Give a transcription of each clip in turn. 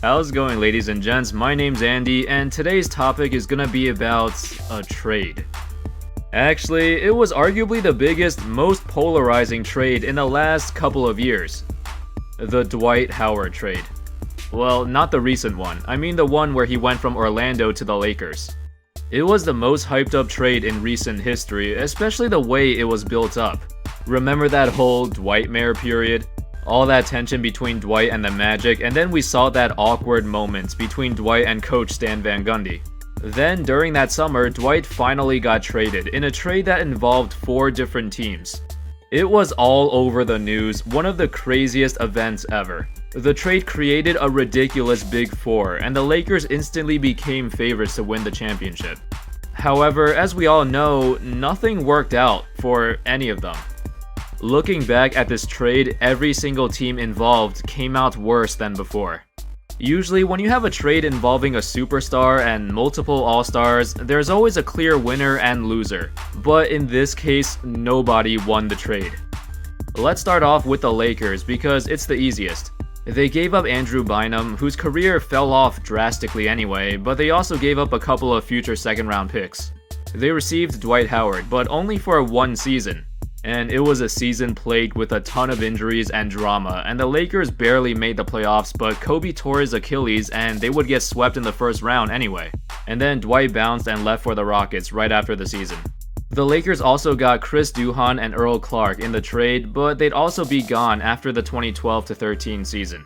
How's it going, ladies and gents? My name's Andy, and today's topic is gonna be about a trade. Actually, it was arguably the biggest, most polarizing trade in the last couple of years. The Dwight Howard trade. Well, not the recent one. I mean the one where he went from Orlando to the Lakers. It was the most hyped up trade in recent history, especially the way it was built up. Remember that whole Dwightmare period? All that tension between Dwight and the Magic, and then we saw that awkward moment between Dwight and coach Stan Van Gundy. Then, during that summer, Dwight finally got traded, in a trade that involved 4 different teams. It was all over the news, one of the craziest events ever. The trade created a ridiculous Big Four, and the Lakers instantly became favorites to win the championship. However, as we all know, nothing worked out for any of them. Looking back at this trade, every single team involved came out worse than before. Usually, when you have a trade involving a superstar and multiple all-stars, there's always a clear winner and loser. But in this case, nobody won the trade. Let's start off with the Lakers because it's the easiest. They gave up Andrew Bynum, whose career fell off drastically anyway, but they also gave up a couple of future second-round picks. They received Dwight Howard, but only for 1 season. And it was a season plagued with a ton of injuries and drama, and the Lakers barely made the playoffs, but Kobe tore his Achilles and they would get swept in the first round anyway. And then Dwight bounced and left for the Rockets right after the season. The Lakers also got Chris Duhon and Earl Clark in the trade, but they'd also be gone after the 2012-13 season.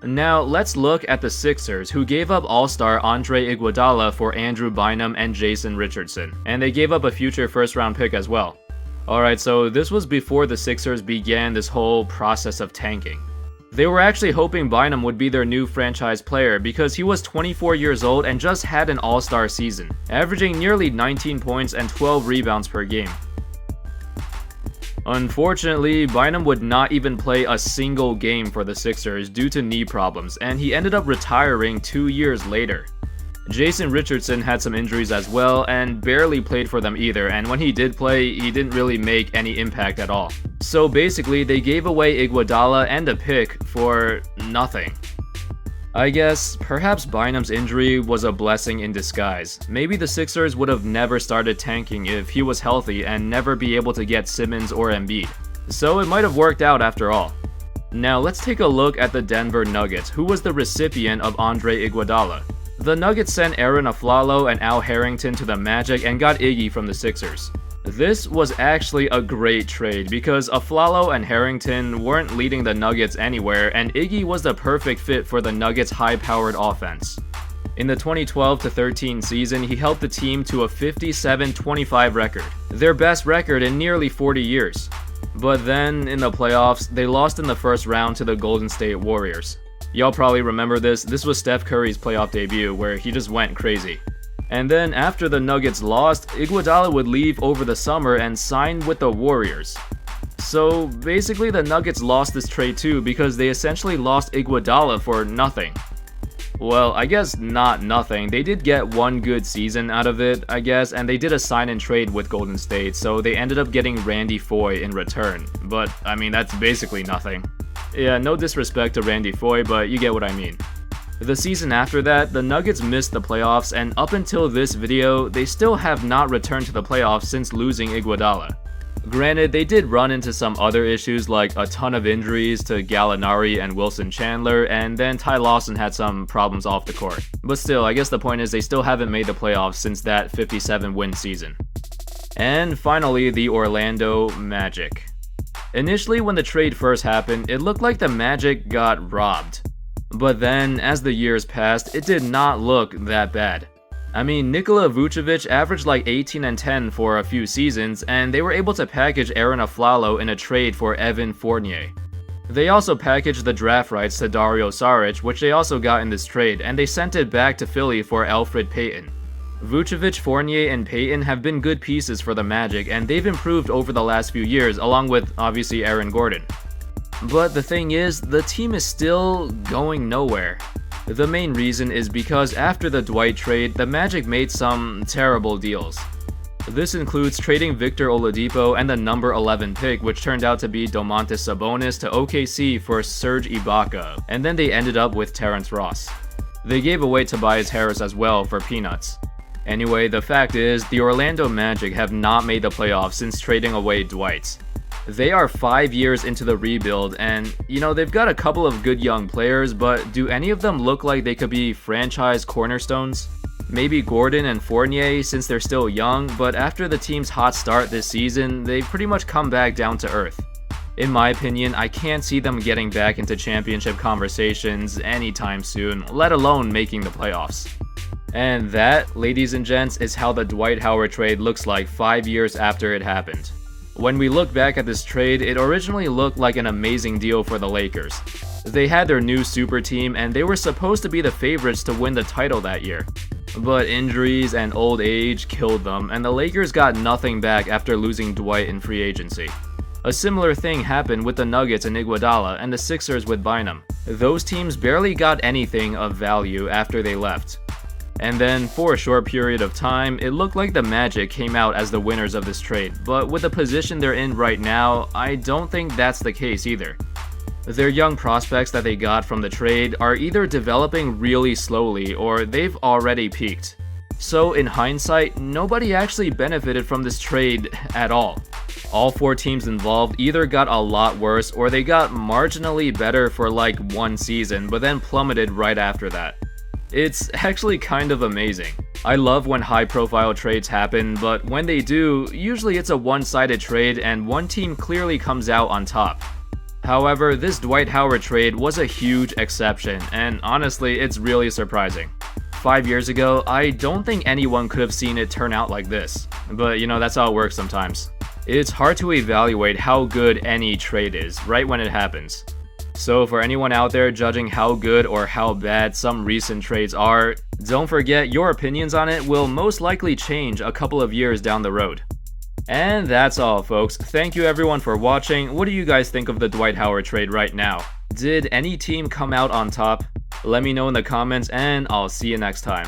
Now, let's look at the Sixers, who gave up All-Star Andre Iguodala for Andrew Bynum and Jason Richardson, and they gave up a future first-round pick as well. Alright, so this was before the Sixers began this whole process of tanking. They were actually hoping Bynum would be their new franchise player because he was 24 years old and just had an all-star season, averaging nearly 19 points and 12 rebounds per game. Unfortunately, Bynum would not even play a single game for the Sixers due to knee problems, and he ended up retiring 2 years later. Jason Richardson had some injuries as well and barely played for them either, and when he did play, he didn't really make any impact at all. So basically, they gave away Iguodala and a pick for nothing. I guess, perhaps Bynum's injury was a blessing in disguise. Maybe the Sixers would have never started tanking if he was healthy and never be able to get Simmons or Embiid. So it might have worked out after all. Now let's take a look at the Denver Nuggets, who was the recipient of Andre Iguodala. The Nuggets sent Aaron Aflalo and Al Harrington to the Magic and got Iggy from the Sixers. This was actually a great trade because Aflalo and Harrington weren't leading the Nuggets anywhere, and Iggy was the perfect fit for the Nuggets' high-powered offense. In the 2012-13 season, he helped the team to a 57-25 record, their best record in nearly 40 years. But then, in the playoffs, they lost in the first round to the Golden State Warriors. Y'all probably remember this. This was Steph Curry's playoff debut where he just went crazy. And then after the Nuggets lost, Iguodala would leave over the summer and sign with the Warriors. So basically the Nuggets lost this trade too because they essentially lost Iguodala for nothing. Well, I guess not nothing. They did get 1 good season out of it, I guess, and they did a sign and trade with Golden State, so they ended up getting Randy Foye in return. But I mean, that's basically nothing. Yeah, no disrespect to Randy Foye, but you get what I mean. The season after that, the Nuggets missed the playoffs, and up until this video, they still have not returned to the playoffs since losing Iguodala. Granted, they did run into some other issues like a ton of injuries to Gallinari and Wilson Chandler, and then Ty Lawson had some problems off the court. But still, I guess the point is they still haven't made the playoffs since that 57-win season. And finally, the Orlando Magic. Initially, when the trade first happened, it looked like the Magic got robbed. But then, as the years passed, it did not look that bad. I mean, Nikola Vucevic averaged like 18 and 10 for a few seasons, and they were able to package Aaron Aflalo in a trade for Evan Fournier. They also packaged the draft rights to Dario Saric, which they also got in this trade, and they sent it back to Philly for Elfrid Payton. Vucevic, Fournier, and Payton have been good pieces for the Magic, and they've improved over the last few years, along with, obviously, Aaron Gordon. But the thing is, the team is still going nowhere. The main reason is because after the Dwight trade, the Magic made some terrible deals. This includes trading Victor Oladipo and the number 11 pick, which turned out to be Domantas Sabonis, to OKC for Serge Ibaka, and then they ended up with Terrence Ross. They gave away Tobias Harris as well for peanuts. Anyway, the fact is, the Orlando Magic have not made the playoffs since trading away Dwight. They are 5 years into the rebuild, and they've got a couple of good young players, but do any of them look like they could be franchise cornerstones? Maybe Gordon and Fournier since they're still young, but after the team's hot start this season, they've pretty much come back down to earth. In my opinion, I can't see them getting back into championship conversations anytime soon, let alone making the playoffs. And that, ladies and gents, is how the Dwight Howard trade looks like 5 years after it happened. When we look back at this trade, it originally looked like an amazing deal for the Lakers. They had their new super team and they were supposed to be the favorites to win the title that year. But injuries and old age killed them, and the Lakers got nothing back after losing Dwight in free agency. A similar thing happened with the Nuggets and Iguodala and the Sixers with Bynum. Those teams barely got anything of value after they left. And then, for a short period of time, it looked like the Magic came out as the winners of this trade, but with the position they're in right now, I don't think that's the case either. Their young prospects that they got from the trade are either developing really slowly or they've already peaked. So in hindsight, nobody actually benefited from this trade at all. All 4 teams involved either got a lot worse or they got marginally better for like 1 season, but then plummeted right after that. It's actually kind of amazing. I love when high-profile trades happen, but when they do, usually it's a one-sided trade and one team clearly comes out on top. However, this Dwight Howard trade was a huge exception, and honestly, it's really surprising. 5 years ago, I don't think anyone could have seen it turn out like this. But that's how it works sometimes. It's hard to evaluate how good any trade is right when it happens. So for anyone out there judging how good or how bad some recent trades are, don't forget your opinions on it will most likely change a couple of years down the road. And that's all, folks. Thank you everyone for watching. What do you guys think of the Dwight Howard trade right now? Did any team come out on top? Let me know in the comments, and I'll see you next time.